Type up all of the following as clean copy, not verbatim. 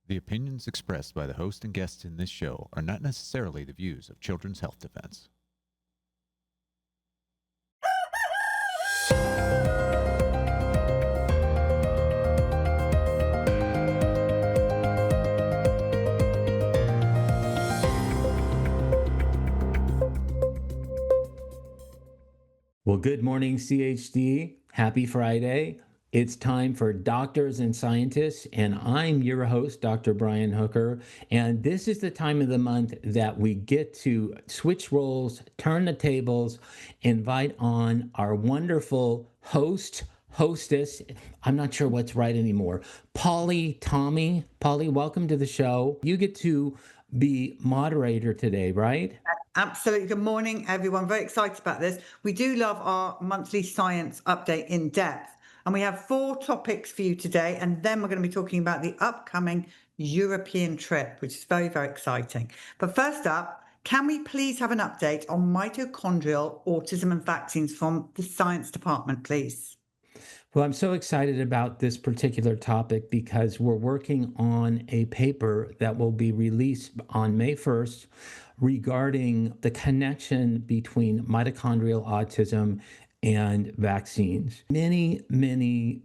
The opinions expressed by the host and guests in this show are not necessarily the views of Children's Health Defense. Well, good morning, Ph.D. Happy Friday. It's time for Doctors and Scientists, and I'm your host, Dr. Brian Hooker. And this is the time of the month that we get to switch roles, turn the tables, invite on our wonderful hostess. I'm not sure what's right anymore. Tommy. Polly, welcome to the show. You get to be moderator today, right? Absolutely. Good morning, everyone. Very excited about this. We do love our monthly science update in depth. And we have 4 topics for you today. And then we're going to be talking about the upcoming European trip, which is very, very exciting. But first up, can we please have an update on mitochondrial autism and vaccines from the science department, please? Well, I'm so excited about this particular topic because we're working on a paper that will be released on May 1st regarding the connection between mitochondrial autism and vaccines. Many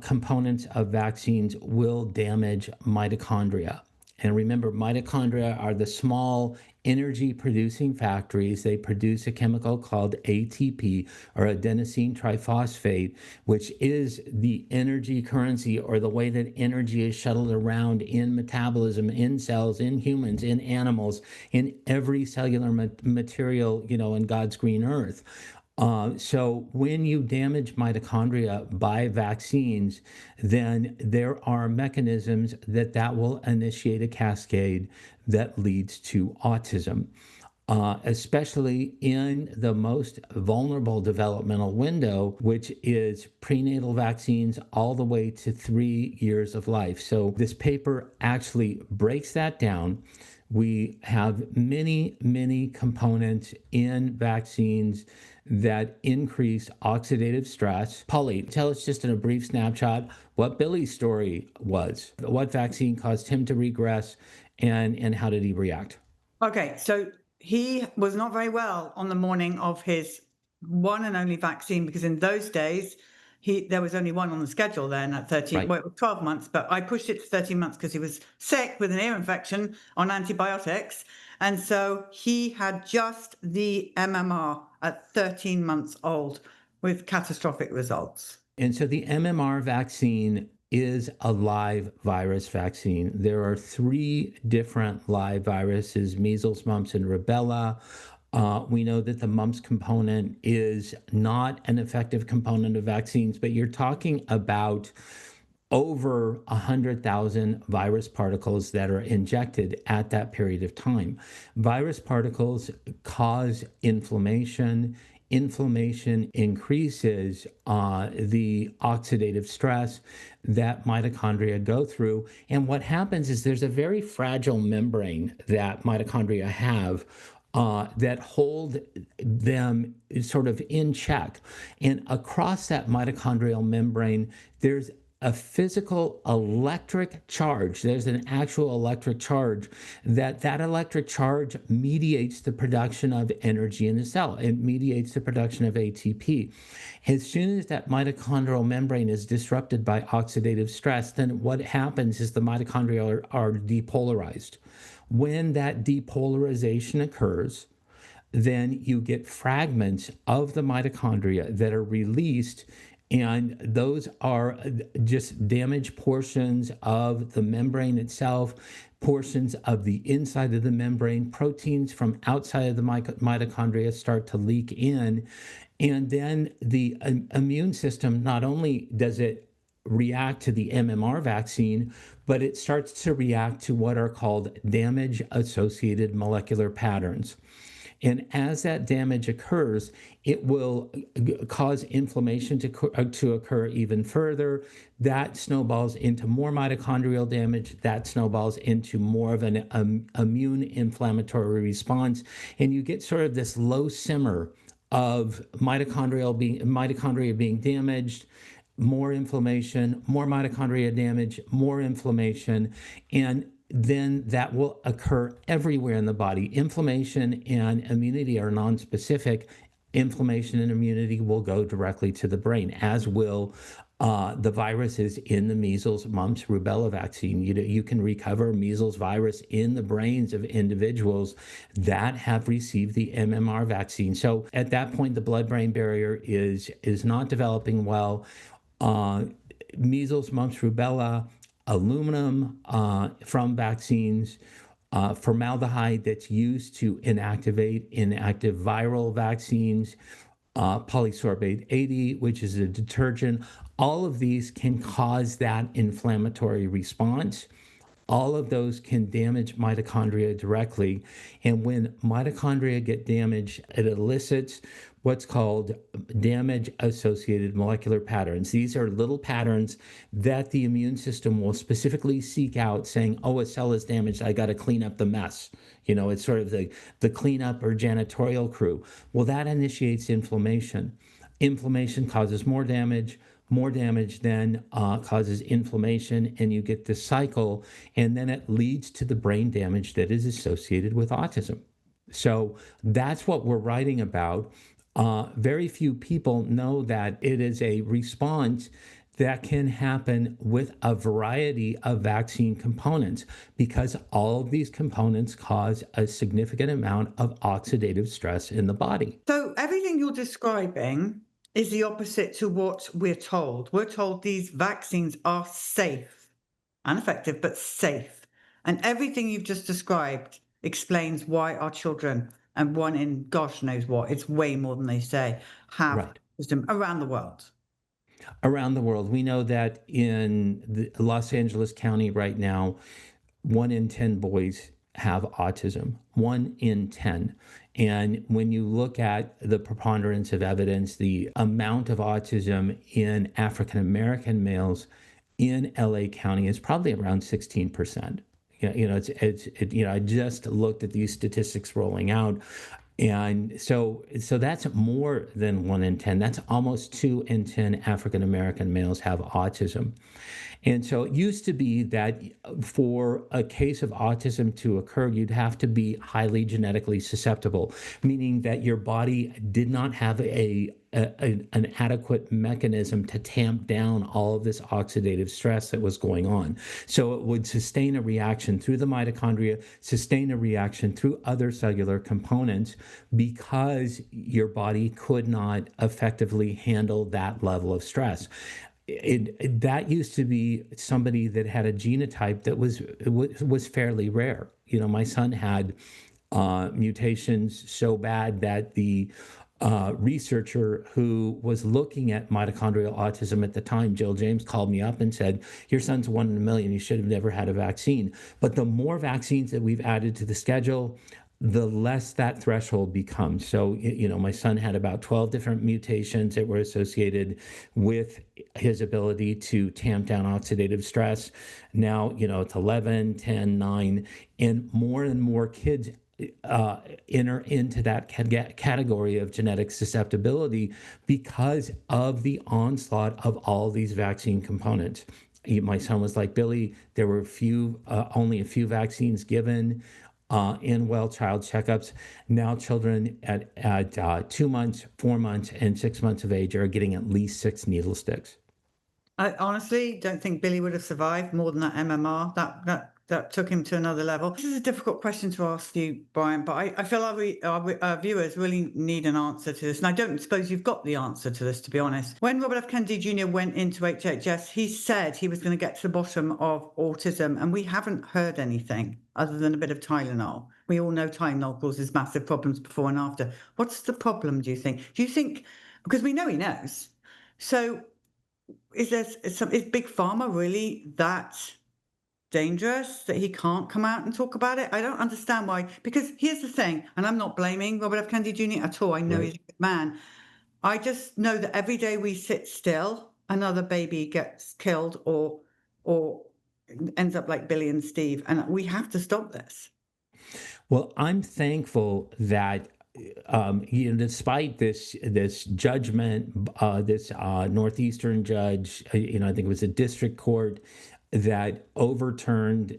components of vaccines will damage mitochondria. And remember, mitochondria are the small energy producing factories. They produce a chemical called ATP, or adenosine triphosphate, which is the energy currency, or the way that energy is shuttled around in metabolism, in cells, in humans, in animals, in every cellular material, in God's green earth. So when you damage mitochondria by vaccines, then there are mechanisms that will initiate a cascade that leads to autism, especially in the most vulnerable developmental window, which is prenatal vaccines all the way to 3 years of life. So this paper actually breaks that down. We have many components in vaccines that increase oxidative stress. Polly, tell us just in a brief snapshot what Billy's story was, what vaccine caused him to regress, and how did he react? Okay, so he was not very well on the morning of his one and only vaccine, because in those days, there was only one on the schedule then at 13, Right. well, it was 12 months, but I pushed it to 13 months because he was sick with an ear infection on antibiotics. And so he had just the MMR at 13 months old with catastrophic results. And so the MMR vaccine is a live virus vaccine. There are 3 different live viruses: measles, mumps, and rubella. We know that the mumps component is not an effective component of vaccines, but you're talking about over 100,000 virus particles that are injected at that period of time. Virus particles cause inflammation. Inflammation increases the oxidative stress that mitochondria go through. And what happens is there's a very fragile membrane that mitochondria have that hold them sort of in check. And across that mitochondrial membrane, there's a physical electric charge. There's an actual electric charge that electric charge mediates the production of energy in the cell. It mediates the production of ATP. As soon as that mitochondrial membrane is disrupted by oxidative stress, then what happens is the mitochondria are depolarized. When that depolarization occurs, then you get fragments of the mitochondria that are released, and those are just damaged portions of the membrane itself, portions of the inside of the membrane. Proteins from outside of the mitochondria start to leak in, and then the immune system, not only does it react to the MMR vaccine, but it starts to react to what are called damage-associated molecular patterns. And as that damage occurs, it will cause inflammation to occur even further. That snowballs into more mitochondrial damage. That snowballs into more of an immune inflammatory response. And you get sort of this low simmer of mitochondria being damaged, more inflammation, more mitochondria damage, more inflammation, and then that will occur everywhere in the body. Inflammation and immunity are nonspecific. Inflammation and immunity will go directly to the brain, as will the viruses in the measles, mumps, rubella vaccine. You can recover measles virus in the brains of individuals that have received the MMR vaccine. So at that point, the blood-brain barrier is not developing well. Measles, mumps, rubella, aluminum from vaccines, formaldehyde that's used to inactivate inactive viral vaccines, polysorbate 80, which is a detergent. All of these can cause that inflammatory response. All of those can damage mitochondria directly. And when mitochondria get damaged, it elicits what's called damage associated molecular patterns. These are little patterns that the immune system will specifically seek out, saying, oh, a cell is damaged, I got to clean up the mess. It's sort of the cleanup or janitorial crew. Well, that initiates inflammation. Inflammation causes more damage. More damage then causes inflammation, and you get this cycle, and then it leads to the brain damage that is associated with autism. So that's what we're writing about. Very few people know that it is a response that can happen with a variety of vaccine components, because all of these components cause a significant amount of oxidative stress in the body. So everything you're describing is the opposite to what we're told. We're told these vaccines are safe and effective, but safe. And everything you've just described explains why our children, and one in gosh knows what, it's way more than they say, have Right. autism around the world. Around the world, we know that in Los Angeles County right now, 1 in 10 boys have autism, 1 in 10. And when you look at the preponderance of evidence, the amount of autism in African American males in LA County is probably around 16%. I just looked at these statistics rolling out. And so that's more than 1 in 10. That's almost 2 in 10 African American males have autism. And so it used to be that for a case of autism to occur, you'd have to be highly genetically susceptible, meaning that your body did not have an adequate mechanism to tamp down all of this oxidative stress that was going on. So it would sustain a reaction through the mitochondria, sustain a reaction through other cellular components, because your body could not effectively handle that level of stress. That used to be somebody that had a genotype that was fairly rare. My son had mutations so bad that the researcher who was looking at mitochondrial autism at the time, Jill James, called me up and said, your son's 1 in a million. He should have never had a vaccine. But the more vaccines that we've added to the schedule, the less that threshold becomes. So, my son had about 12 different mutations that were associated with his ability to tamp down oxidative stress. Now, it's 11, 10, 9, and more kids enter into that category of genetic susceptibility because of the onslaught of all these vaccine components. My son was like Billy. There were only a few vaccines given in child checkups. Now children at 2 months, 4 months, and 6 months of age are getting at least 6 needle sticks. I honestly don't think Billy would have survived more than that MMR. That took him to another level. This is a difficult question to ask you, Brian, but I feel our viewers really need an answer to this. And I don't suppose you've got the answer to this, to be honest. When Robert F. Kennedy Jr. went into HHS, he said he was going to get to the bottom of autism, and we haven't heard anything other than a bit of Tylenol. We all know Tylenol causes massive problems before and after. What's the problem, do you think? Because we know he knows. So is Big Pharma really that dangerous that he can't come out and talk about it? I don't understand why. Because here's the thing, and I'm not blaming Robert F. Kennedy Jr. at all. I know he's a good man. I just know that every day we sit still, another baby gets killed or ends up like Billy and Steve, and we have to stop this. Well, I'm thankful that despite this judgment, this northeastern judge, I think it was a district court that overturned,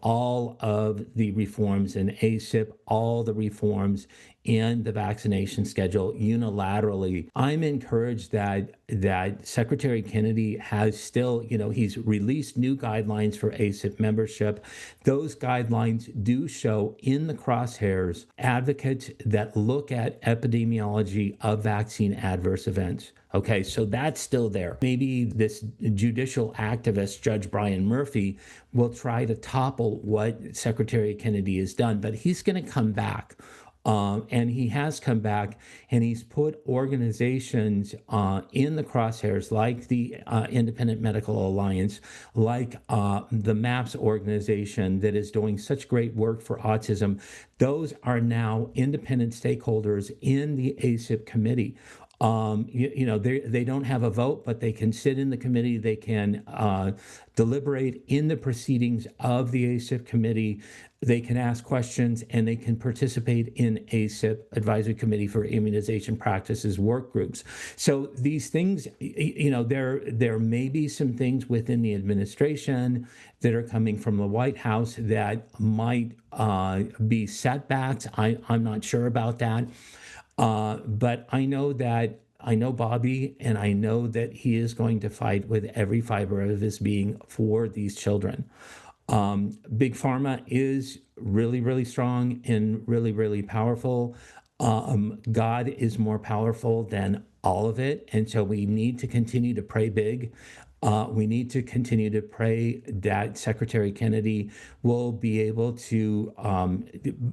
all of the reforms in ACIP, all the reforms in the vaccination schedule unilaterally. I'm encouraged that Secretary Kennedy has still, he's released new guidelines for ACIP membership. Those guidelines do show in the crosshairs advocates that look at epidemiology of vaccine adverse events. Okay, so that's still there. Maybe this judicial activist, Judge Brian Murphy, will try to topple what Secretary Kennedy has done, but he's going to come back. And he has come back, and he's put organizations in the crosshairs, like the Independent Medical Alliance, like the MAPS organization that is doing such great work for autism. Those are now independent stakeholders in the ACIP committee. They don't have a vote, but they can sit in the committee. They can deliberate in the proceedings of the ACIP committee. They can ask questions, and they can participate in ACIP Advisory Committee for Immunization Practices work groups. So these things, there may be some things within the administration that are coming from the White House that might be setbacks. I'm not sure about that. But I know Bobby, and I know that he is going to fight with every fiber of his being for these children. Big Pharma is really, really strong and really, really powerful. God is more powerful than all of it. And so we need to continue to pray big. We need to continue to pray that Secretary Kennedy will be able to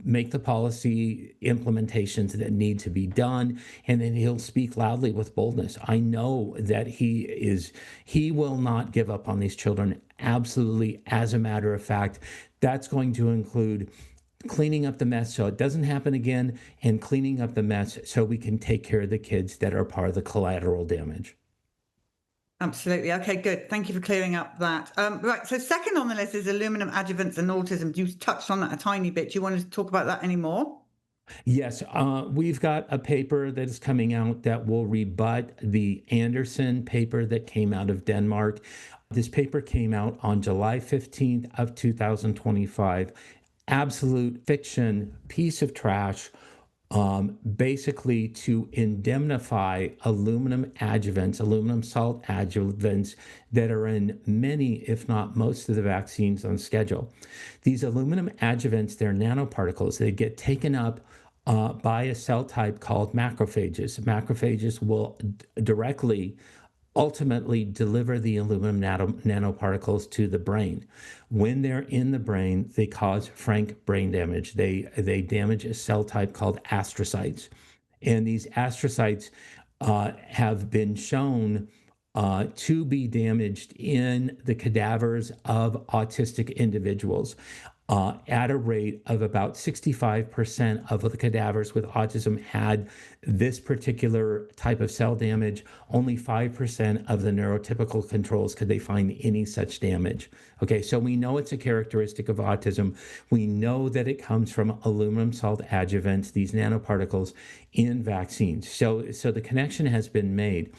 make the policy implementations that need to be done, and then he'll speak loudly with boldness. I know that he will not give up on these children. Absolutely. As a matter of fact, that's going to include cleaning up the mess so it doesn't happen again, and cleaning up the mess so we can take care of the kids that are part of the collateral damage. Absolutely. Okay, good. Thank you for clearing up that. Right. So second on the list is aluminum adjuvants and autism. You touched on that a tiny bit. Do you want to talk about that anymore? Yes, we've got a paper that is coming out that will rebut the Anderson paper that came out of Denmark. This paper came out on July 15th of 2025. Absolute fiction, piece of trash. Basically to indemnify aluminum adjuvants, aluminum salt adjuvants that are in many, if not most of the vaccines on schedule. These aluminum adjuvants, they're nanoparticles. They get taken up by a cell type called macrophages. Macrophages will directly ultimately deliver the aluminum nanoparticles to the brain. When they're in the brain, they cause frank brain damage. They damage a cell type called astrocytes. And these astrocytes have been shown to be damaged in the cadavers of autistic individuals. At a rate of about 65% of the cadavers with autism had this particular type of cell damage. Only 5% of the neurotypical controls could they find any such damage. Okay, so we know it's a characteristic of autism. We know that it comes from aluminum salt adjuvants, these nanoparticles in vaccines. So the connection has been made.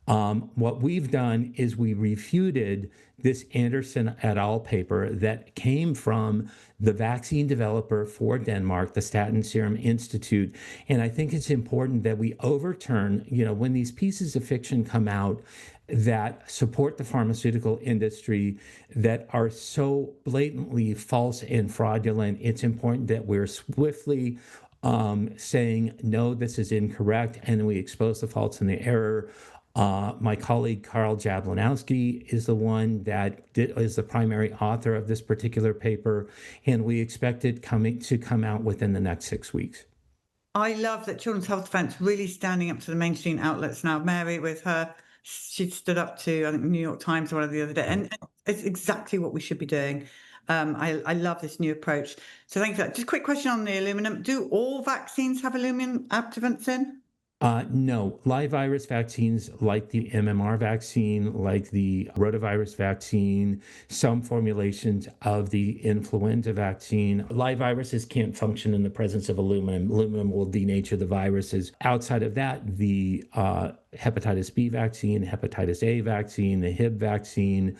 What we've done is we refuted this Anderson et al. Paper that came from the vaccine developer for Denmark, the Staten Serum Institute. And I think it's important that we overturn, when these pieces of fiction come out that support the pharmaceutical industry that are so blatantly false and fraudulent, it's important that we're swiftly saying, no, this is incorrect, and we expose the faults and the error. My colleague Carl Jablanowski is the one that is the primary author of this particular paper, and we expect it to come out within the next 6 weeks. I love that Children's Health Defence really standing up to the mainstream outlets now. Mary, with her, she stood up to, I think, New York Times or whatever the other day, and it's exactly what we should be doing. I love this new approach. So thank you for that. Just a quick question on the aluminum. Do all vaccines have aluminum adjuvants in? No, live virus vaccines like the MMR vaccine, like the rotavirus vaccine, some formulations of the influenza vaccine. Live viruses can't function in the presence of aluminum. Aluminum will denature the viruses. Outside of that, the hepatitis B vaccine, hepatitis A vaccine, the Hib vaccine,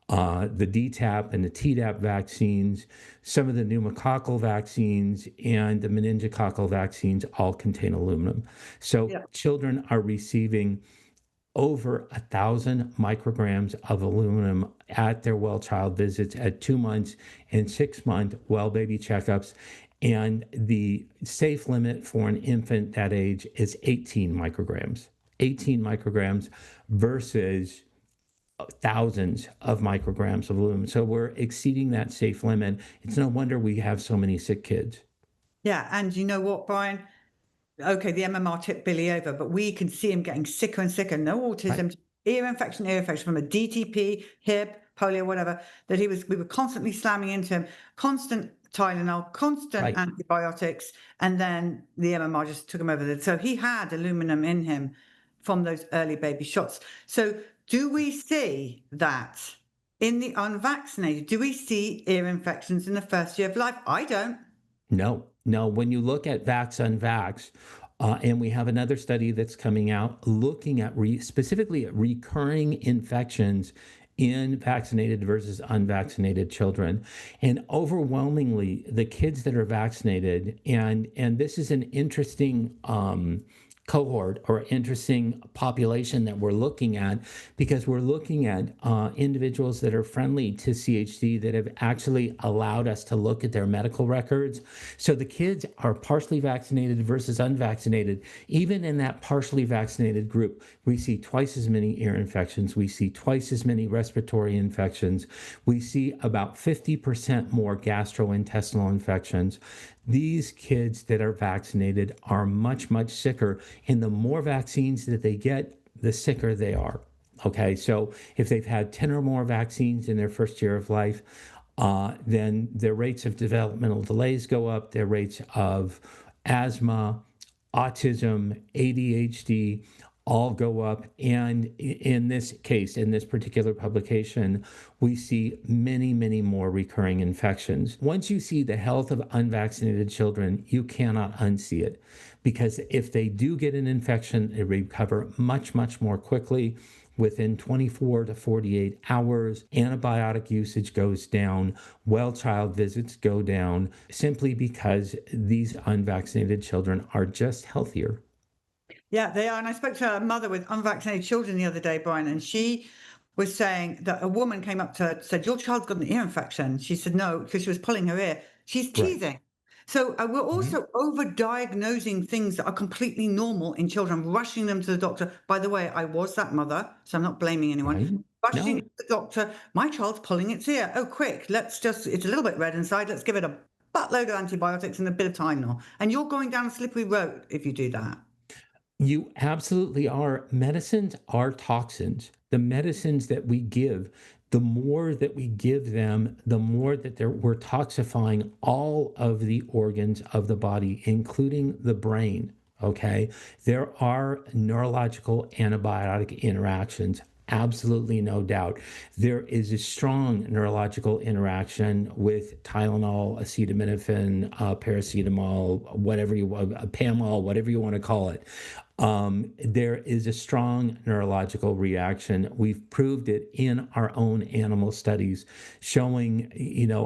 the DTaP and the Tdap vaccines, some of the pneumococcal vaccines, and the meningococcal vaccines all contain aluminum. So Yeah. children are receiving over 1,000 micrograms of aluminum at their well child visits at 2 months and 6 month well baby checkups. And the safe limit for an infant that age is 18 micrograms. 18 micrograms versus thousands of micrograms of aluminum. So we're exceeding that safe limit. It's no wonder we have so many sick kids. Yeah. And you know what, Brian? Okay, the MMR tipped Billy over, but we can see him getting sicker and sicker. No Right. autism, ear infection from a DTP, hip, polio, whatever, that we were constantly slamming into him, constant Tylenol, constant Right. antibiotics, and then the MMR just took him over there. So he had aluminum in him from those early baby shots. So do we see that in the unvaccinated? Do we see ear infections in the first year of life? I don't. No, no. When you look at vax-unvax, and we have another study that's coming out looking at specifically at recurring infections in vaccinated versus unvaccinated children. And overwhelmingly, the kids that are vaccinated, and this is an interesting cohort or interesting population that we're looking at, because we're looking at individuals that are friendly to CHD that have actually allowed us to look at their medical records. So the kids are partially vaccinated versus unvaccinated. Even in that partially vaccinated group, we see twice as many ear infections. We see twice as many respiratory infections. We see about 50% more gastrointestinal infections. These kids that are vaccinated are much, much sicker. And the more vaccines that they get, the sicker they are. Okay, so if they've had 10 or more vaccines in their first year of life, then their rates of developmental delays go up, their rates of asthma, autism, ADHD, all go up. And in this case, in this particular publication, we see many, many more recurring infections. Once you see the health of unvaccinated children, you cannot unsee it, because if they do get an infection, they recover much, much more quickly. Within 24 to 48 hours, antibiotic usage goes down, well child visits go down, simply because these unvaccinated children are just healthier. Yeah, they are. And I spoke to a mother with unvaccinated children the other day, Brian, and she was saying that a woman came up to her and said, "Your child's got an ear infection." She said, "No," because she was pulling her ear. She's Right. teething. So we're Mhm. also over-diagnosing things that are completely normal in children, rushing them to the doctor. By the way, I was that mother, so I'm not blaming anyone. Right. Rushing to No, the doctor, my child's pulling its ear. Oh, quick, it's a little bit red inside. Let's give it a buttload of antibiotics and a bit of Tylenol. And you're going down a slippery road if you do that. you absolutely are. Medicines are toxins. The medicines that we give, the more that we give them, the more that we're toxifying all of the organs of the body, including the brain. Okay. There are neurological antibiotic interactions. Absolutely no doubt. There is a strong neurological interaction with Tylenol, acetaminophen, paracetamol, whatever you want, Pamol, whatever you want to call it. There is a strong neurological reaction. We've proved it in our own animal studies, showing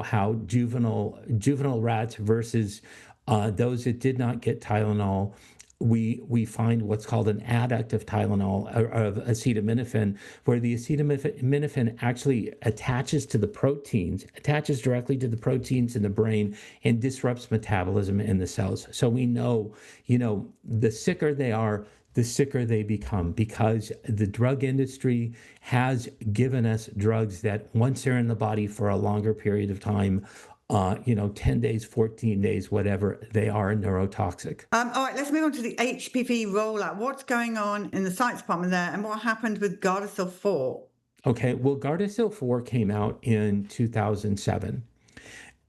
how juvenile rats versus those that did not get Tylenol. We find what's called an adduct of Tylenol or of acetaminophen, where the acetaminophen actually attaches directly to the proteins in the brain and disrupts metabolism in the cells. So we know, the sicker they are, the sicker they become, because the drug industry has given us drugs that once they're in the body for a longer period of time, 10 days, 14 days, whatever, they are neurotoxic. All right, let's move on to the HPV rollout. What's going on in the science department there, and what happened with Gardasil 4? Okay, well, Gardasil 4 came out in 2007.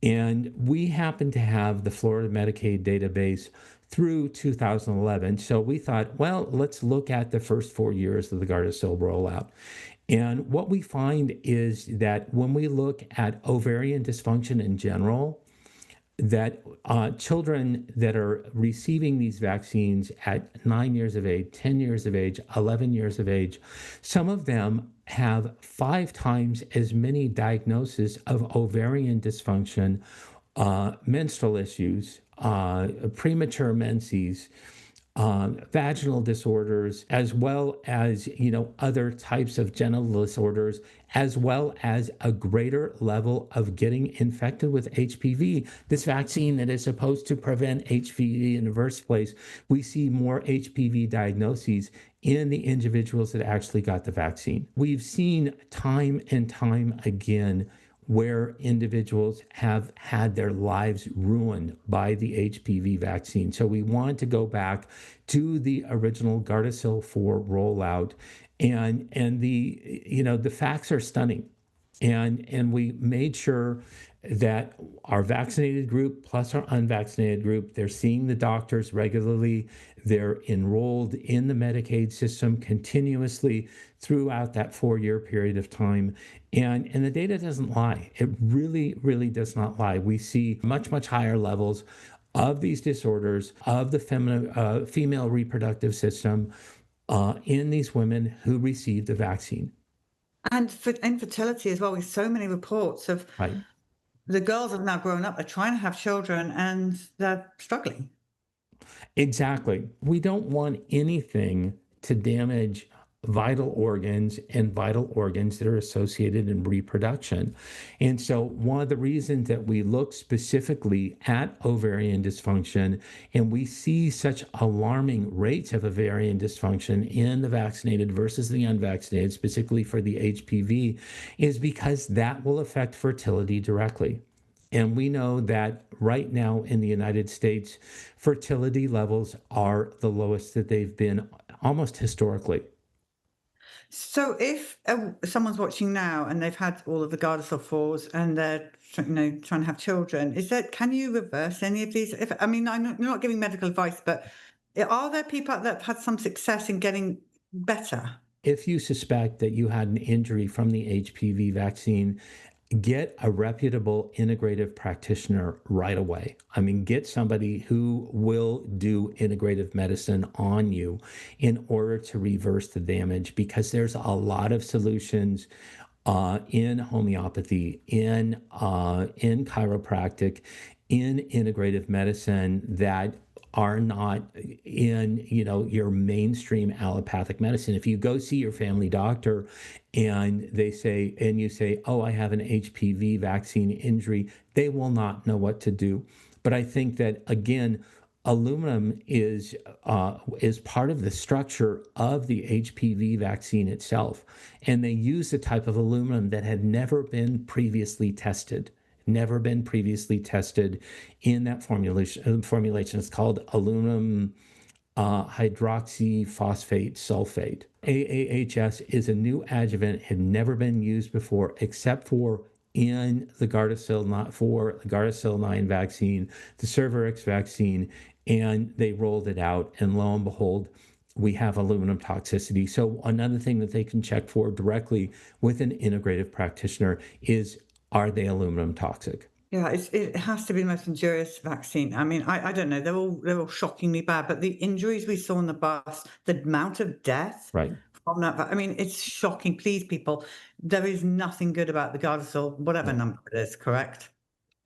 And we happen to have the Florida Medicaid database through 2011. So we thought, well, let's look at the first 4 years of the Gardasil rollout. And what we find is that when we look at ovarian dysfunction in general, that children that are receiving these vaccines at 9 years of age, 10 years of age, 11 years of age, some of them have 5 times as many diagnoses of ovarian dysfunction, menstrual issues, premature menses, vaginal disorders, as well as other types of genital disorders, as well as a greater level of getting infected with HPV. This vaccine that is supposed to prevent HPV in the first place, we see more HPV diagnoses in the individuals that actually got the vaccine. We've seen time and time again where individuals have had their lives ruined by the HPV vaccine. So we want to go back to the original Gardasil 4 rollout, and the facts are stunning. And we made sure that our vaccinated group plus our unvaccinated group, they're seeing the doctors regularly. They're enrolled in the Medicaid system continuously throughout that 4-year period of time. And the data doesn't lie. It really, really does not lie. We see much, much higher levels of these disorders, of the female reproductive system in these women who received the vaccine. And for infertility as well, with so many reports of Right. the girls have now grown up, they're trying to have children and they're struggling. Exactly. We don't want anything to damage vital organs and vital organs that are associated in reproduction. And so one of the reasons that we look specifically at ovarian dysfunction and we see such alarming rates of ovarian dysfunction in the vaccinated versus the unvaccinated, specifically for the HPV, is because that will affect fertility directly. And we know that right now in the United States, fertility levels are the lowest that they've been almost historically. So if someone's watching now and they've had all of the Gardasil 4s and they're trying to have children, can you reverse any of these? I mean, you're not giving medical advice, but are there people that have had some success in getting better? If you suspect that you had an injury from the HPV vaccine, get a reputable integrative practitioner right away. I mean, get somebody who will do integrative medicine on you in order to reverse the damage, because there's a lot of solutions in homeopathy, in chiropractic, in integrative medicine that are not in your mainstream allopathic medicine. If you go see your family doctor and you say, oh, I have an HPV vaccine injury, they will not know what to do. But I think that, again, aluminum is part of the structure of the HPV vaccine itself, and they use a type of aluminum that had never been previously tested in that formulation. It's called aluminum hydroxyphosphate sulfate. AAHS is a new adjuvant, had never been used before except for in the Gardasil, not for the Gardasil 9 vaccine, the Cervarix vaccine, and they rolled it out, and lo and behold, we have aluminum toxicity. So another thing that they can check for directly with an integrative practitioner is, are they aluminum toxic? Yeah, it has to be the most injurious vaccine. I mean, I don't know. They're all shockingly bad, but the injuries we saw on the bus, the amount of death Right. from that, I mean, it's shocking. Please, people, there is nothing good about the Gardasil, whatever No. number it is, correct?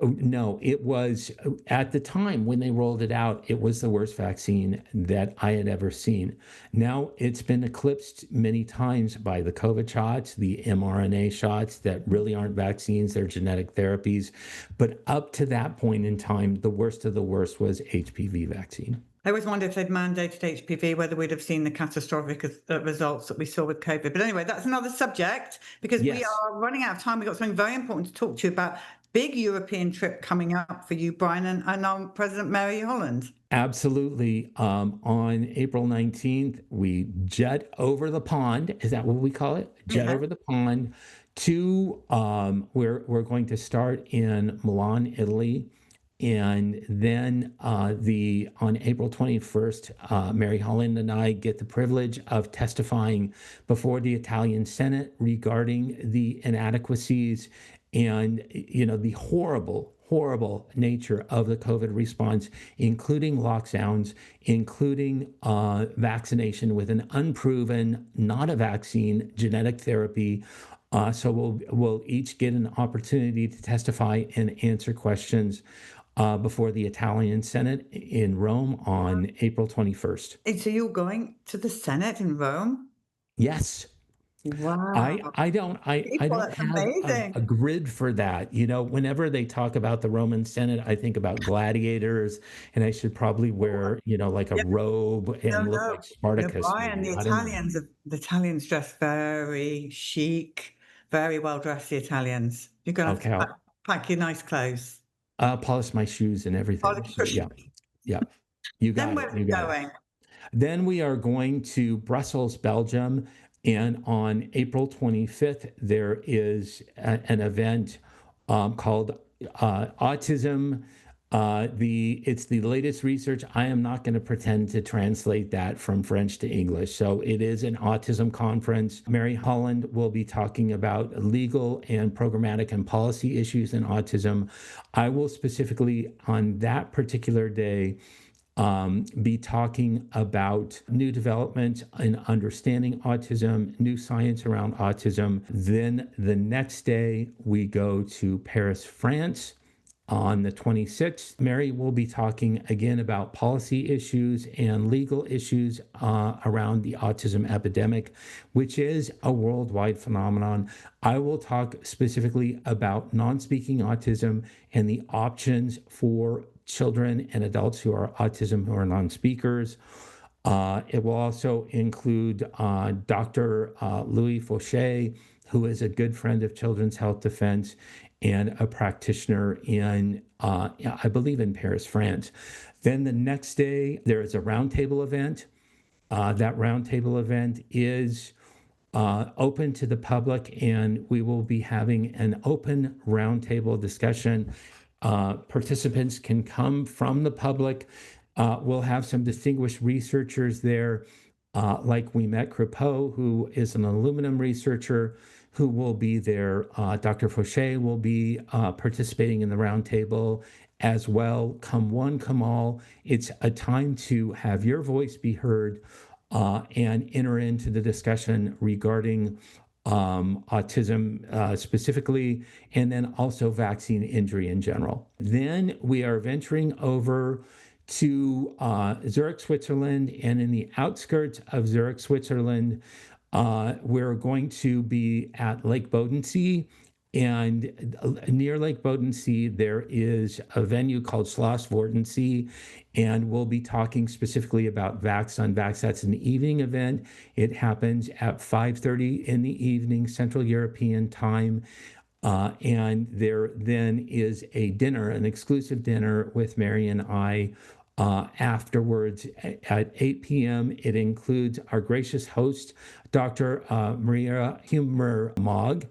Oh, no, it was at the time when they rolled it out, it was the worst vaccine that I had ever seen. Now it's been eclipsed many times by the COVID shots, the mRNA shots that really aren't vaccines, they're genetic therapies. But up to that point in time, the worst of the worst was HPV vaccine. I always wonder if they'd mandated HPV, whether we'd have seen the catastrophic results that we saw with COVID. But anyway, that's another subject, because we Yes. are running out of time. We've got something very important to talk to you about. Big European trip coming up for you, Brian, and our President Mary Holland. Absolutely. On April 19th, we jet over the pond. Is that what we call it? Jet Yeah. over the pond to, we're going to start in Milan, Italy, And then on April 21st, Mary Holland and I get the privilege of testifying before the Italian Senate regarding the inadequacies and the horrible nature of the COVID response, including lockdowns, including vaccination with an unproven, not a vaccine, genetic therapy. So we'll each get an opportunity to testify and answer questions before the Italian Senate in Rome on April 21st. And so you're going to the Senate in Rome? Yes. Wow. I don't People, that's have amazing. a grid for that. Whenever they talk about the Roman Senate, I think about gladiators, and I should probably wear, like a Yeah. robe and look No. like Spartacus, Brian, maybe. I don't know. the Italians dress very chic, very well dressed, the Italians. You're gonna have Okay, to pack your nice clothes. I'll polish my shoes and everything. So yeah, you Then got where it. are You we got it. going? Then we are going to Brussels, Belgium. And on April 25th, there is an event called Autism. It's the latest research. I am not going to pretend to translate that from French to English. So it is an autism conference. Mary Holland will be talking about legal and programmatic and policy issues in autism. I will specifically on that particular day be talking about new development in understanding autism, new science around autism. Then the next day, we go to Paris, France. On the 26th, Mary will be talking again about policy issues and legal issues around the autism epidemic, which is a worldwide phenomenon. I will talk specifically about non-speaking autism and the options for children and adults who are autism who are non-speakers. It will also include Dr. Louis Fauché, who is a good friend of Children's Health Defense and a practitioner in, I believe, in Paris, France. Then the next day, there is a roundtable event. That roundtable event is open to the public, and we will be having an open roundtable discussion. Participants can come from the public. We'll have some distinguished researchers there, like we met Crepeau, who is an aluminum researcher, who will be there. Dr. Fauché will be participating in the roundtable as well. Come one, come all. It's a time to have your voice be heard and enter into the discussion regarding autism specifically, and then also vaccine injury in general. Then we are venturing over to Zurich, Switzerland, and in the outskirts of Zurich, Switzerland, we're going to be at Lake Bodensee. And near Lake Bodensee, there is a venue called Schloss Vortensee, and we'll be talking specifically about vax-unvax. That's an evening event. It happens at 5:30 in the evening, Central European time. And there then is a dinner, an exclusive dinner with Mary and I afterwards at 8 p.m. It includes our gracious host, Dr. Maria Hummer-Mogg,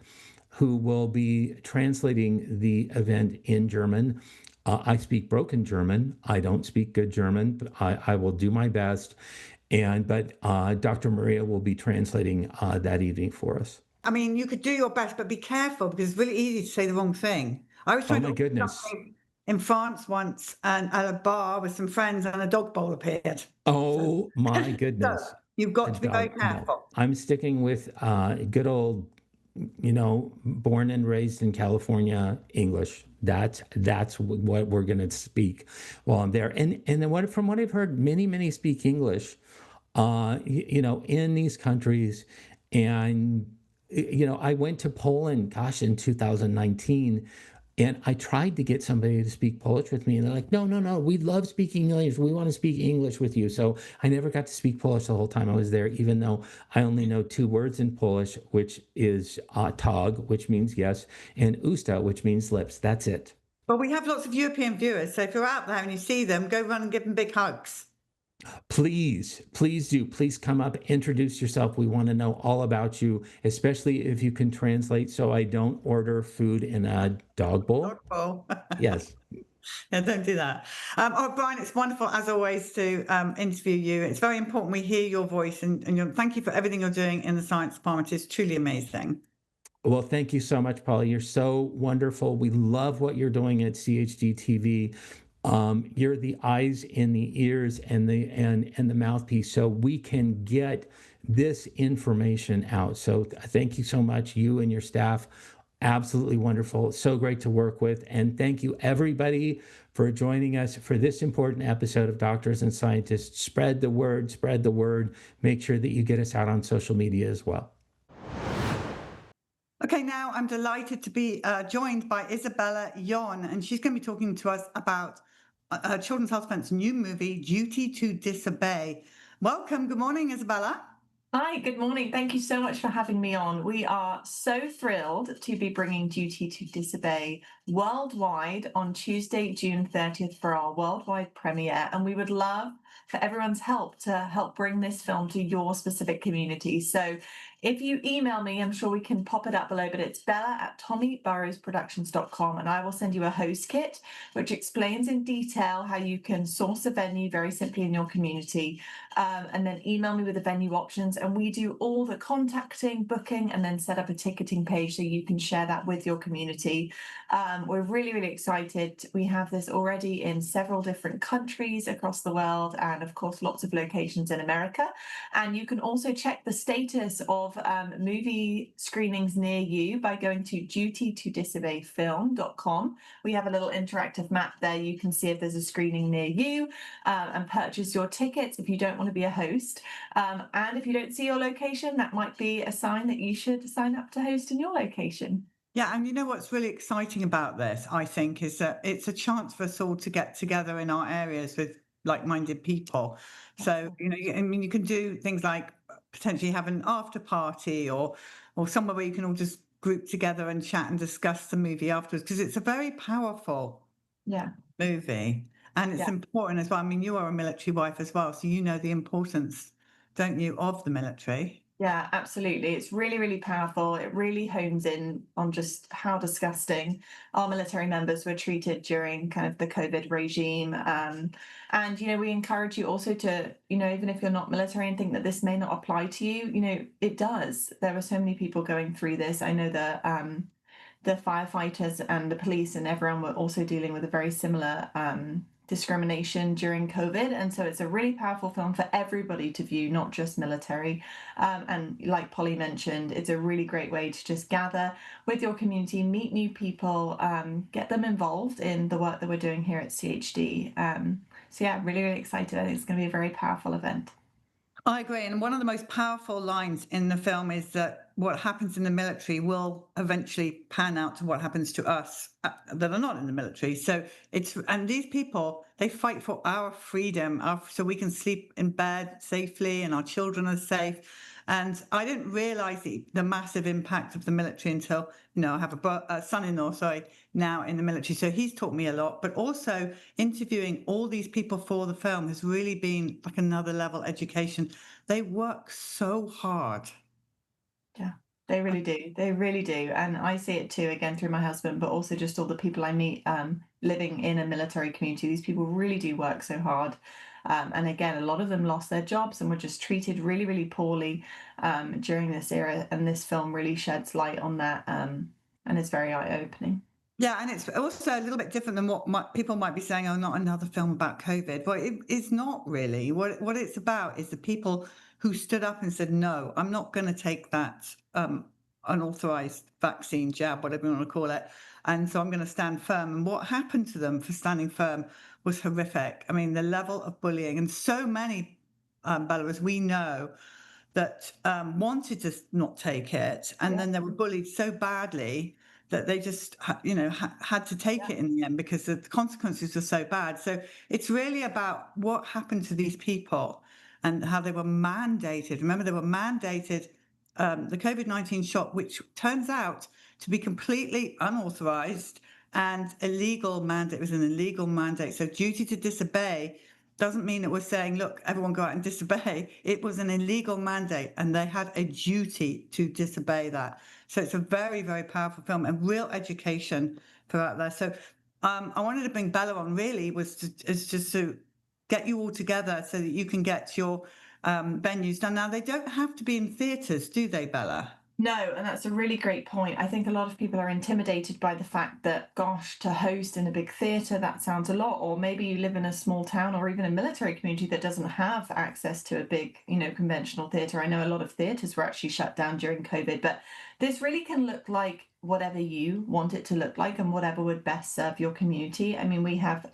who will be translating the event in German. I speak broken German. I don't speak good German, but I will do my best. But Dr. Maria will be translating that evening for us. I mean, you could do your best, but be careful because it's really easy to say the wrong thing. I was Oh trying my to goodness. in France once and at a bar with some friends and a dog bowl appeared. Oh my So goodness. you've A got to be very dog. No, careful. I'm sticking with good old, born and raised in California English. That's what we're going to speak while I'm there. And then from what I've heard, many speak English, in these countries. And I went to Poland, gosh, in 2019. And I tried to get somebody to speak Polish with me, and they're like, no, we love speaking English. We want to speak English with you. So I never got to speak Polish the whole time I was there, even though I only know two words in Polish, which is tog, which means yes, and usta, which means lips. That's it. But we have lots of European viewers. So if you're out there and you see them, go run and give them big hugs. Please do. Please come up, introduce yourself. We want to know all about you, especially if you can translate so I don't order food in a dog bowl. Dog bowl. Yes. Yeah, don't do that. Oh, Brian, it's wonderful as always to interview you. It's very important we hear your voice, and thank you for everything you're doing in the science department. It's truly amazing. Well, thank you so much, Paula. You're so wonderful. We love what you're doing at CHD TV. You're the eyes and the ears and the mouthpiece, so we can get this information out. So thank you so much, you and your staff. Absolutely wonderful. So great to work with. And thank you, everybody, for joining us for this important episode of Doctors and Scientists. Spread the word, spread the word. Make sure that you get us out on social media as well. Okay, now I'm delighted to be joined by Isabella Yon, and she's going to be talking to us about Children's Health Defense new movie, Duty to Disobey. Welcome. Good morning, Isabella. Hi, good morning. Thank you so much for having me on. We are so thrilled to be bringing Duty to Disobey worldwide on Tuesday, June 30th for our worldwide premiere. And we would love for everyone's help to help bring this film to your specific community. So if you email me, I'm sure we can pop it up below, but it's bella@tommyburrowsproductions.com, and I will send you a host kit, which explains in detail how you can source a venue very simply in your community, and then email me with the venue options, and we do all the contacting, booking, and then set up a ticketing page so you can share that with your community. We're really, really excited. We have this already in several different countries across the world, and of course, lots of locations in America. And you can also check the status of movie screenings near you by going to dutytodisobeyfilm.com. We have a little interactive map there. You can see if there's a screening near you and purchase your tickets if you don't want to be a host. And if you don't see your location, that might be a sign that you should sign up to host in your location. Yeah, and you know what's really exciting about this, I think, is that it's a chance for us all to get together in our areas with like-minded people. So, you can do things like potentially have an after party or somewhere where you can all just group together and chat and discuss the movie afterwards, because it's a very powerful movie. And it's important as well. I mean, you are a military wife as well, so you know the importance, don't you, of the military? Yeah, absolutely. It's really, really powerful. It really hones in on just how disgusting our military members were treated during kind of the COVID regime. And, we encourage you also to, even if you're not military and think that this may not apply to you, it does. There are so many people going through this. I know the firefighters and the police and everyone were also dealing with a very similar discrimination during COVID. And so it's a really powerful film for everybody to view, not just military. And like Polly mentioned, it's a really great way to just gather with your community, meet new people, get them involved in the work that we're doing here at CHD. So yeah, really, really excited. I think it's going to be a very powerful event. I agree. And one of the most powerful lines in the film is that what happens in the military will eventually pan out to what happens to us that are not in the military. So and these people, they fight for our freedom, so we can sleep in bed safely and our children are safe. And I didn't realize the massive impact of the military until, I have a son-in-law, now in the military. So he's taught me a lot, but also interviewing all these people for the film has really been like another level education. They work so hard. Yeah, they really do. They really do. And I see it too, again, through my husband, but also just all the people I meet living in a military community. These people really do work so hard. And again, a lot of them lost their jobs and were just treated really, really poorly during this era. And this film really sheds light on that and it's very eye-opening. Yeah, and it's also a little bit different than what people might be saying, oh, not another film about COVID. Well, it's not really. What it's about is the people who stood up and said, no, I'm not going to take that unauthorized vaccine jab, whatever you want to call it. And so I'm going to stand firm. And what happened to them for standing firm was horrific. I mean, the level of bullying, and so many Belarus we know that wanted to not take it, and then they were bullied so badly that they just, had to take it in the end because the consequences were so bad. So it's really about what happened to these people and how they were mandated. Remember, they were mandated the COVID-19 shot, which turns out to be completely unauthorized and illegal mandate. It was an illegal mandate. So duty to disobey doesn't mean that we're saying, look, everyone go out and disobey. It was an illegal mandate and they had a duty to disobey that. So it's a very, very powerful film and real education for out there. So I wanted to bring Bella on really is just to get you all together so that you can get your venues done. Now, they don't have to be in theatres, do they, Bella? No, and that's a really great point. I think a lot of people are intimidated by the fact that, gosh, to host in a big theatre, that sounds a lot. Or maybe you live in a small town or even a military community that doesn't have access to a big, conventional theatre. I know a lot of theatres were actually shut down during COVID, but this really can look like whatever you want it to look like and whatever would best serve your community. I mean, we have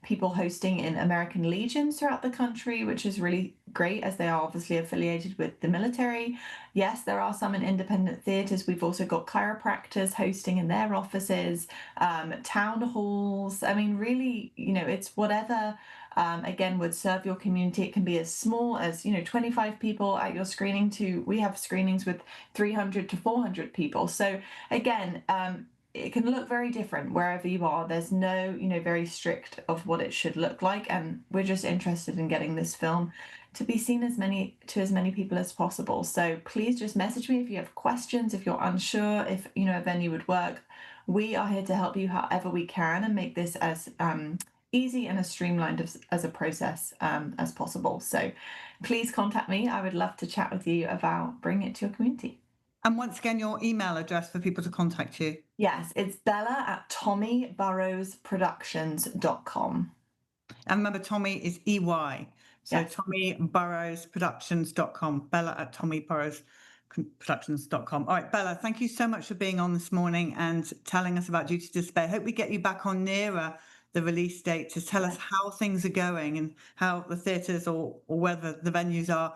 people hosting in American legions throughout the country, which is really great as they are obviously affiliated with the military. Yes, there are some in independent theatres. We've also got chiropractors hosting in their offices, town halls. I mean, really, it's whatever again would serve your community. It can be as small as 25 people at your screening to we have screenings with 300 to 400 people. So again, it can look very different wherever you are. There's no very strict of what it should look like, and we're just interested in getting this film to be seen as many people as possible. So please just message me if you have questions, if you're unsure if a venue would work. We are here to help you however we can and make this as easy and as streamlined as a process as possible. So please contact me. I would love to chat with you about bringing it to your community. And once again, your email address for people to contact you. Yes, it's bella@tommyburrowsproductions.com. And remember, Tommy is EY. So Yes. tommyburrowsproductions.com, bella@tommyburrowsproductions.com. All right, Bella, thank you so much for being on this morning and telling us about Duty to Disobey. I hope we get you back on nearer the release date to tell us how things are going and how the theatres or whether the venues are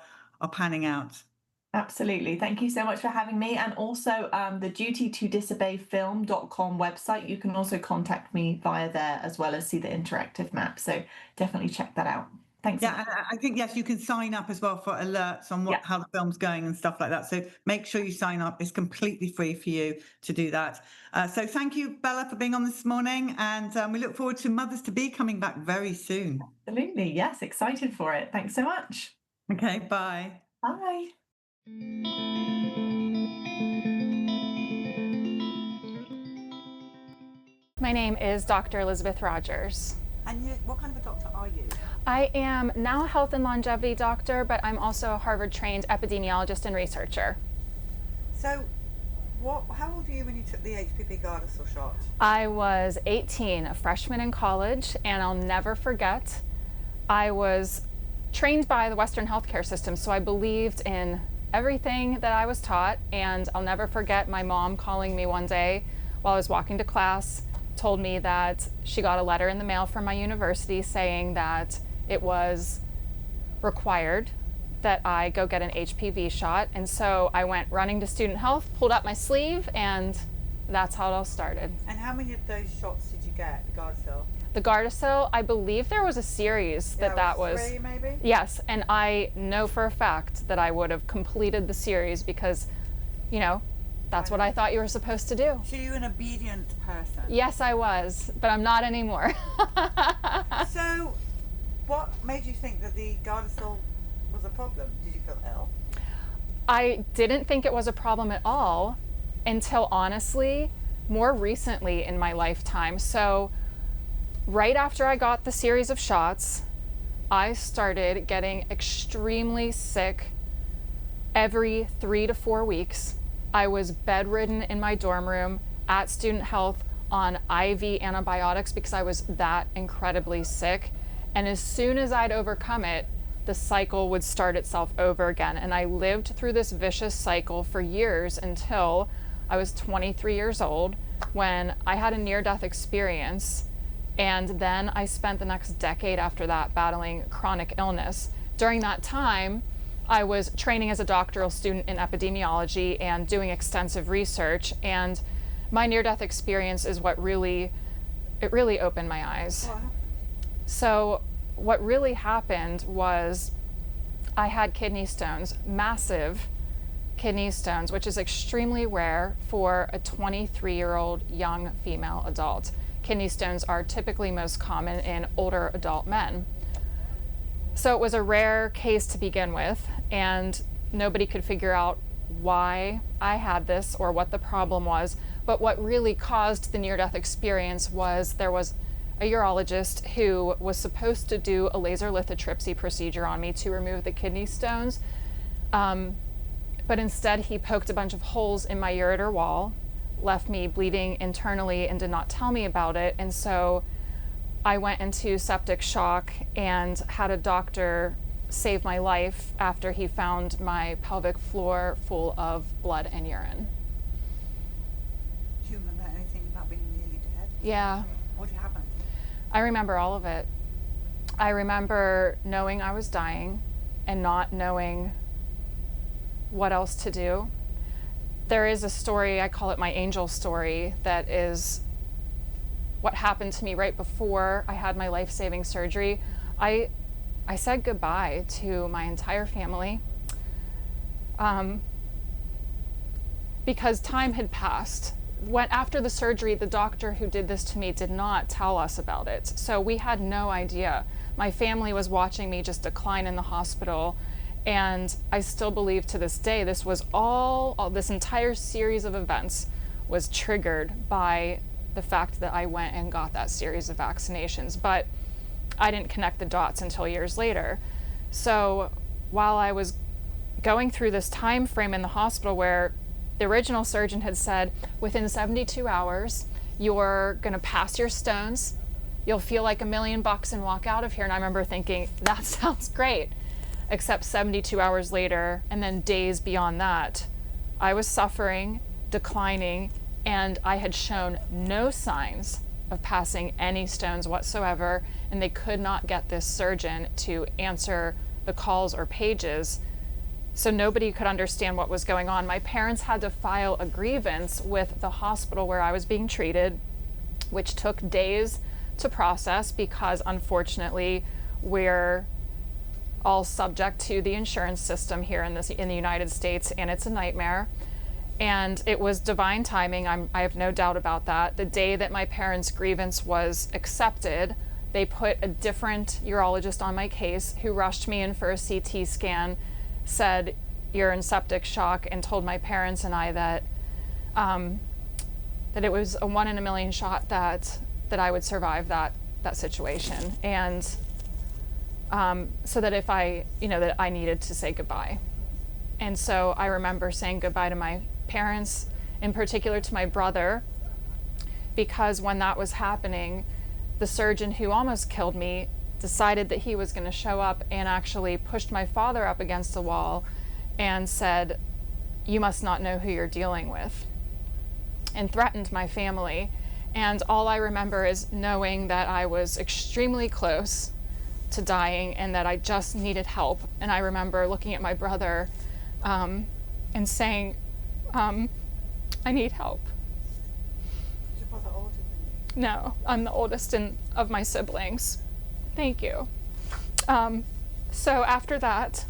panning out. Absolutely. Thank you so much for having me. And also the dutytodisobeyfilm.com website, you can also contact me via there as well as see the interactive map. So definitely check that out. Thanks. Yeah, and I think, yes, you can sign up as well for alerts on how the film's going and stuff like that. So make sure you sign up. It's completely free for you to do that. So thank you, Bella, for being on this morning. And we look forward to Mothers-to-Be coming back very soon. Absolutely. Yes, excited for it. Thanks so much. Okay, bye. Bye. My name is Dr. Elizabeth Rogers. And what kind of a doctor are you? I am now a health and longevity doctor, but I'm also a Harvard-trained epidemiologist and researcher. So how old were you when you took the HPV Gardasil shot? I was 18, a freshman in college, and I'll never forget, I was trained by the Western healthcare system, so I believed in everything that I was taught, and I'll never forget my mom calling me one day while I was walking to class, told me that she got a letter in the mail from my university saying that it was required that I go get an HPV shot. And so I went running to student health, pulled up my sleeve, and that's how it all started. And how many of those shots did you get, the Gardasil? The Gardasil, I believe there was a series that was 3 maybe? Yes, and I know for a fact that I would have completed the series because, that's what I thought you were supposed to do. So you're an obedient person? Yes, I was, but I'm not anymore. So what made you think that the Gardasil was a problem? Did you feel ill? I didn't think it was a problem at all until, honestly, more recently in my lifetime. So right after I got the series of shots, I started getting extremely sick every 3 to 4 weeks. I was bedridden in my dorm room at student health on IV antibiotics because I was that incredibly sick. And as soon as I'd overcome it, the cycle would start itself over again. And I lived through this vicious cycle for years until I was 23 years old when I had a near-death experience. And then I spent the next decade after that battling chronic illness. During that time, I was training as a doctoral student in epidemiology and doing extensive research. And my near-death experience is what really opened my eyes. Wow. So what really happened was I had kidney stones, massive kidney stones, which is extremely rare for a 23-year-old young female adult. Kidney stones are typically most common in older adult men. So it was a rare case to begin with, and nobody could figure out why I had this or what the problem was. But what really caused the near-death experience was there was a urologist who was supposed to do a laser lithotripsy procedure on me to remove the kidney stones. But instead he poked a bunch of holes in my ureter wall, left me bleeding internally, and did not tell me about it. And so I went into septic shock and had a doctor save my life after he found my pelvic floor full of blood and urine. Do you remember anything about being nearly dead? Yeah. What happened? I remember all of it. I remember knowing I was dying and not knowing what else to do. There is a story, I call it my angel story, that is what happened to me right before I had my life-saving surgery. I said goodbye to my entire family because time had passed. After the surgery, the doctor who did this to me did not tell us about it. So we had no idea. My family was watching me just decline in the hospital. And I still believe to this day, this was this entire series of events was triggered by the fact that I went and got that series of vaccinations. But I didn't connect the dots until years later. So while I was going through this time frame in the hospital where the original surgeon had said, within 72 hours, you're gonna pass your stones, you'll feel like $1 million and walk out of here. And I remember thinking, that sounds great. Except 72 hours later, and then days beyond that, I was suffering, declining, and I had shown no signs of passing any stones whatsoever, and they could not get this surgeon to answer the calls or pages, so nobody could understand what was going on. My parents had to file a grievance with the hospital where I was being treated, which took days to process because unfortunately we're all subject to the insurance system here in the United States, and it's a nightmare. And it was divine timing. I have no doubt about that. The day that my parents' grievance was accepted, they put a different urologist on my case who rushed me in for a CT scan, said you're in septic shock, and told my parents and I that it was a 1 in a million shot that I would survive that situation. And so that if that I needed to say goodbye. And so I remember saying goodbye to my parents, in particular to my brother, because when that was happening, the surgeon who almost killed me decided that he was going to show up and actually pushed my father up against the wall and said, "You must not know who you're dealing with," and threatened my family. And all I remember is knowing that I was extremely close to dying and that I just needed help. And I remember looking at my brother and saying, I need help. Is your brother older than you? No, I'm the oldest of my siblings. Thank you. So after that,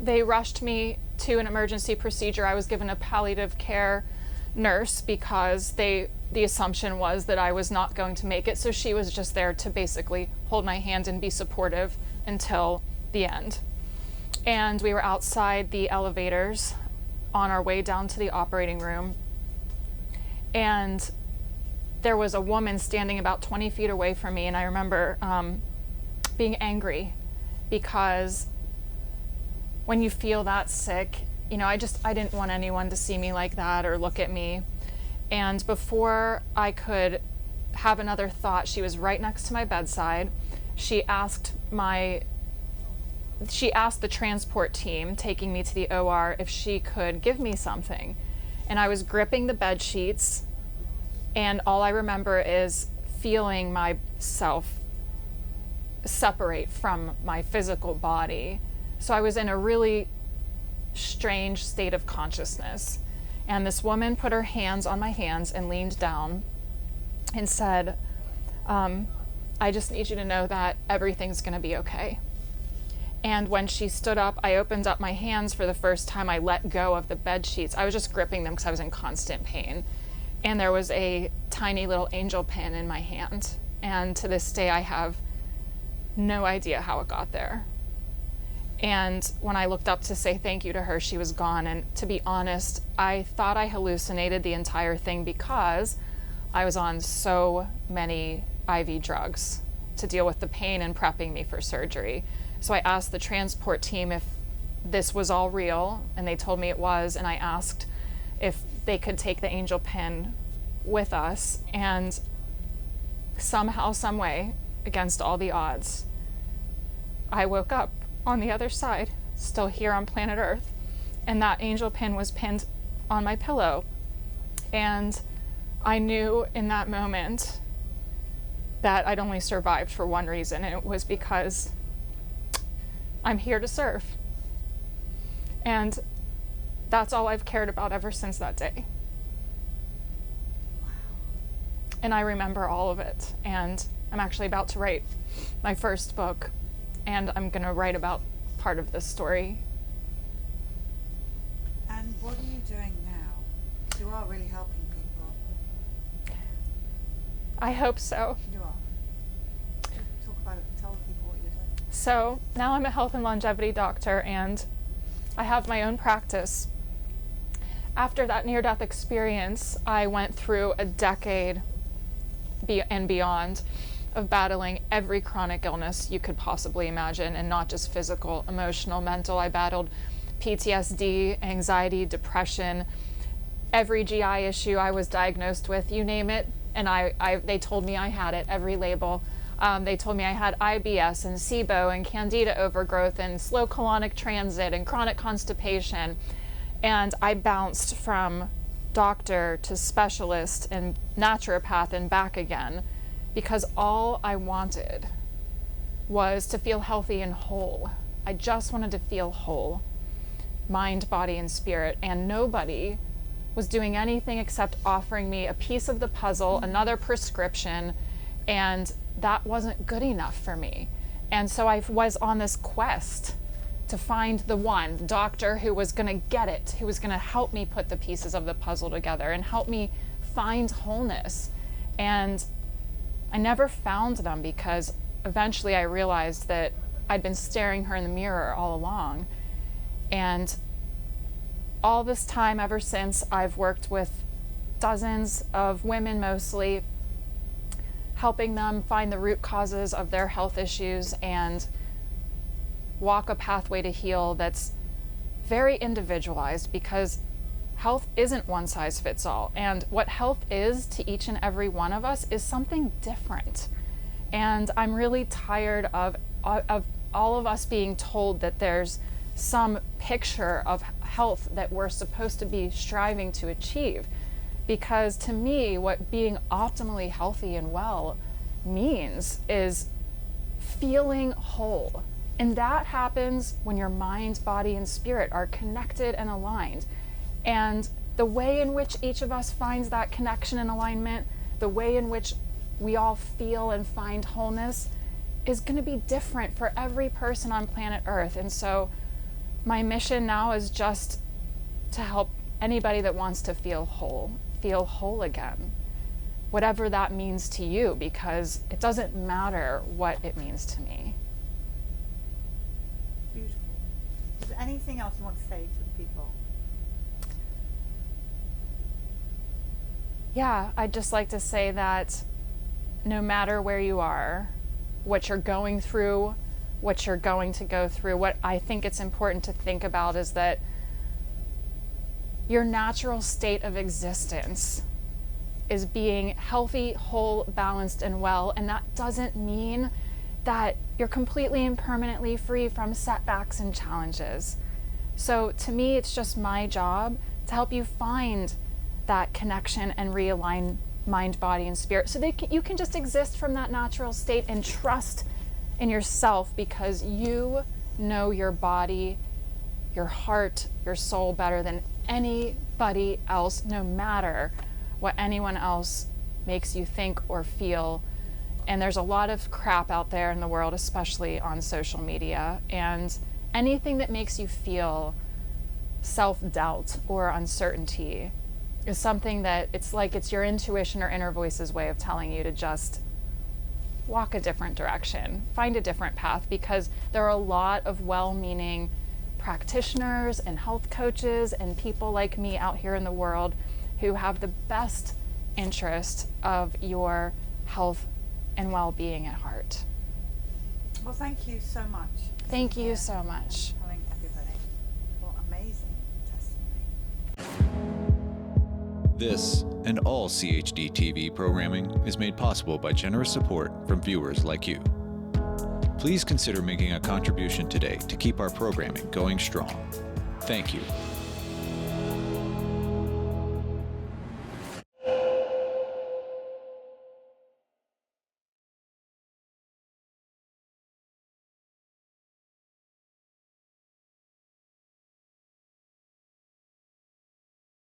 they rushed me to an emergency procedure. I was given a palliative care nurse because the assumption was that I was not going to make it. So she was just there to basically hold my hand and be supportive until the end. And we were outside the elevators on our way down to the operating room. And there was a woman standing about 20 feet away from me. And I remember being angry because when you feel that sick, I didn't want anyone to see me like that or look at me. And before I could have another thought, she was right next to my bedside. She asked the transport team taking me to the OR if she could give me something. And I was gripping the bed sheets, and all I remember is feeling myself separate from my physical body. So I was in a really strange state of consciousness. And this woman put her hands on my hands and leaned down and said, I just need you to know that everything's going to be okay. And when she stood up, I opened up my hands for the first time. I let go of the bed sheets. I was just gripping them because I was in constant pain. And there was a tiny little angel pin in my hand. And to this day, I have no idea how it got there. And when I looked up to say thank you to her, she was gone. And to be honest, I thought I hallucinated the entire thing because I was on so many IV drugs to deal with the pain and prepping me for surgery. So I asked the transport team if this was all real, and they told me it was. And I asked if they could take the angel pin with us. And somehow, some way, against all the odds, I woke up on the other side, still here on planet Earth, and that angel pin was pinned on my pillow. And I knew in that moment that I'd only survived for one reason, and it was because I'm here to serve. And that's all I've cared about ever since that day. And I remember all of it. And I'm actually about to write my first book, and I'm going to write about part of this story. And what are you doing now? You are really helping people. I hope so. You are. Talk about it. Tell people what you're doing. So now I'm a health and longevity doctor, and I have my own practice. After that near-death experience, I went through a decade and beyond of battling every chronic illness you could possibly imagine, and not just physical, emotional, mental. I battled PTSD, anxiety, depression, every GI issue I was diagnosed with, you name it, and they told me I had it, every label. They told me I had IBS and SIBO and candida overgrowth and slow colonic transit and chronic constipation. And I bounced from doctor to specialist and naturopath and back again, because all I wanted was to feel healthy and whole. I just wanted to feel whole, mind, body, and spirit. And nobody was doing anything except offering me a piece of the puzzle, another prescription, and that wasn't good enough for me. And so I was on this quest to find the doctor who was gonna get it, who was gonna help me put the pieces of the puzzle together and help me find wholeness. And I never found them, because eventually I realized that I'd been staring her in the mirror all along. And all this time, ever since, I've worked with dozens of women mostly, helping them find the root causes of their health issues and walk a pathway to heal that's very individualized, because health isn't one size fits all. And what health is to each and every one of us is something different. And I'm really tired of all of us being told that there's some picture of health that we're supposed to be striving to achieve. Because to me, what being optimally healthy and well means is feeling whole. And that happens when your mind, body, and spirit are connected and aligned. And the way in which each of us finds that connection and alignment, the way in which we all feel and find wholeness, is going to be different for every person on planet Earth. And so my mission now is just to help anybody that wants to feel whole again, whatever that means to you, because it doesn't matter what it means to me. Beautiful. Is there anything else you want to say to the people? Yeah, I'd just like to say that no matter where you are, what you're going through, what you're going to go through, what I think it's important to think about is that your natural state of existence is being healthy, whole, balanced, and well. And that doesn't mean that you're completely and permanently free from setbacks and challenges. So to me, it's just my job to help you find that connection and realign mind, body, and spirit, so that you can just exist from that natural state and trust in yourself, because you know your body, your heart, your soul better than anybody else, no matter what anyone else makes you think or feel. And there's a lot of crap out there in the world, especially on social media, and anything that makes you feel self-doubt or uncertainty is something that it's like it's your intuition or inner voice's way of telling you to just walk a different direction, find a different path, because there are a lot of well-meaning practitioners and health coaches and people like me out here in the world who have the best interest of your health and well-being at heart. Well, thank you so much. Thank you so much. Telling everybody what amazing testimony. This and all CHD TV programming is made possible by generous support from viewers like you. Please consider making a contribution today to keep our programming going strong. Thank you.